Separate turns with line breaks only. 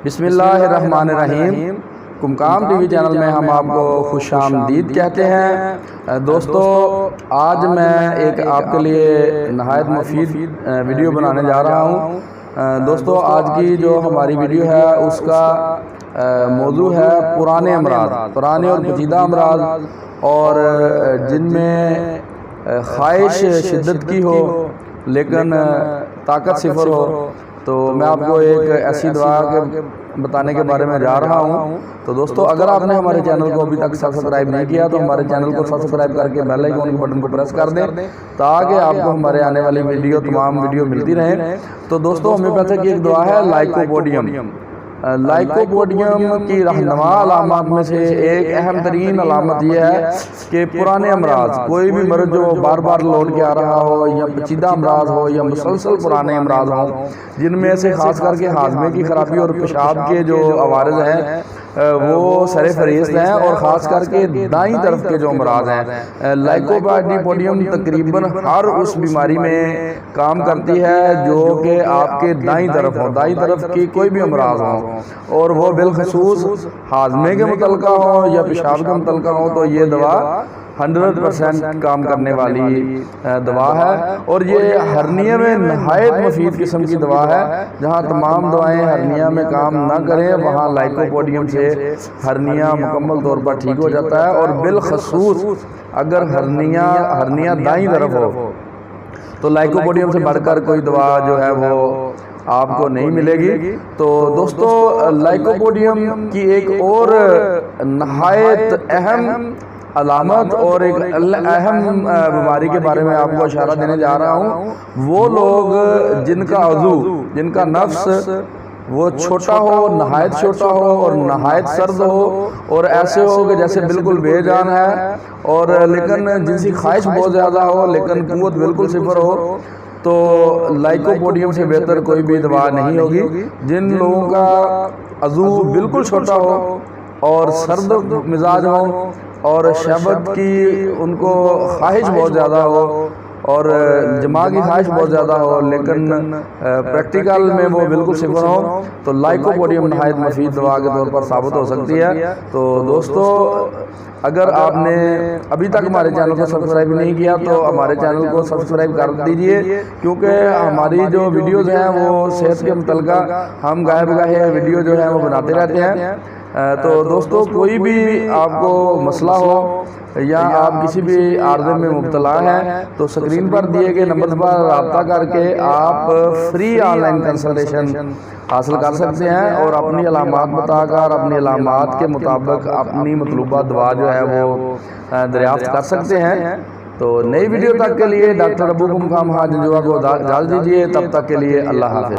بسم اللہ الرحمن الرحیم۔ قمقام ٹی وی چینل میں ہم آپ کو خوش آمدید کہتے ہیں۔ دوستو، آج میں ایک آپ کے لیے نہایت مفید ویڈیو بنانے جا رہا ہوں۔ دوستو، آج کی جو ہماری ویڈیو ہے اس کا موضوع ہے پرانے امراض، پرانے اور پیچیدہ امراض، اور جن میں خواہش شدت کی ہو لیکن طاقت صفر ہو۔ تو میں آپ کو ایک ایسی دوا کے بتانے کے بارے میں جا رہا ہوں۔ تو دوستو، اگر آپ نے ہمارے چینل کو ابھی تک سبسکرائب نہیں کیا تو ہمارے چینل کو سبسکرائب کر کے بیل آئیکن کے بٹن کو پریس کر دیں تاکہ آپ کو ہمارے آنے والی تمام ویڈیو ملتی رہیں۔ تو دوستو، ہومیوپیتھی کی ایک دوا ہے لائکوپوڈیم۔ لائکوپوڈیم کی رہنما علامات میں سے ایک اہم ترین علامت یہ ہے کہ پرانے امراض، کوئی بھی مرض جو بار بار لوٹ کے آ رہا ہو یا پیچیدہ امراض ہو یا مسلسل پرانے امراض ہوں، جن میں سے خاص کر کے ہاضمے کی خرابی اور پیشاب کے جو عوارض ہیں وہ سر فہرست ہیں، اور خاص کر کے دائیں طرف کے جو امراض ہیں۔ لائکوپوڈیم تقریباً ہر اس بیماری میں کام کرتی ہے جو کہ آپ کے دائیں طرف ہو، دائیں طرف کی کوئی بھی امراض ہوں، اور وہ بالخصوص ہاضمے کے متعلقہ ہوں یا پیشاب کے متعلقہ ہوں، تو یہ دوا 100% کام کرنے والی دوا ہے۔ اور یہ ہرنیا میں نہایت مفید قسم کی دوا ہے۔ جہاں تمام دوائیں ہرنیا میں کام نہ کریں وہاں لائکوپوڈیم سے ہرنیا مکمل طور پر ٹھیک ہو جاتا ہے، اور بالخصوص اگر ہرنیا دائیں طرف ہو تو لائکوپوڈیم سے بڑھ کر کوئی دوا جو ہے وہ آپ کو نہیں ملے گی۔ تو دوستو، لائکوپوڈیم کی ایک اور نہایت اہم علامت اور ایک اہم بیماری کے بارے میں آپ کو اشارہ دینے جا رہا ہوں۔ وہ لوگ جن کا عضو، جن کا نفس وہ چھوٹا ہو، نہایت چھوٹا ہو اور نہایت سرد ہو، اور ایسے ہو کہ جیسے بالکل بے جان ہے، اور لیکن جنسی خواہش بہت زیادہ ہو لیکن قوت بالکل صفر ہو، تو لائکوپوڈیم سے بہتر کوئی بھی دوا نہیں ہوگی۔ جن لوگوں کا عضو بالکل چھوٹا ہو اور سرد مزاج ہو اور شہوت کی ان کو خواہش بہت زیادہ ہو اور جماع کی خواہش بہت زیادہ ہو لیکن پریکٹیکل میں وہ بالکل صفر ہو، تو لائکوپوڈیم نہایت مفید دوا کے طور پر ثابت ہو سکتی ہے۔ تو دوستو، اگر آپ نے ابھی تک ہمارے چینل کو سبسکرائب نہیں کیا تو ہمارے چینل کو سبسکرائب کر دیجئے، کیونکہ ہماری جو ویڈیوز ہیں وہ صحت کے متعلقہ ہم گاہے بگاہے ویڈیو جو ہے وہ بناتے رہتے ہیں۔ تو دوستو، کوئی بھی آپ کو مسئلہ ہو یا آپ کسی بھی عارضے میں مبتلا ہیں تو سکرین پر دیے گئے نمبر پر رابطہ کر کے آپ فری آن لائن کنسلٹیشن حاصل کر سکتے ہیں، اور اپنی علامات بتا کر اپنی علامات کے مطابق اپنی مطلوبہ دوا جو ہے وہ دریافت کر سکتے ہیں۔ تو نئی ویڈیو تک کے لیے ڈاکٹر ابو قمقام حاج جنجوا کو اجازت دیجیے، تب تک کے لیے اللہ حافظ۔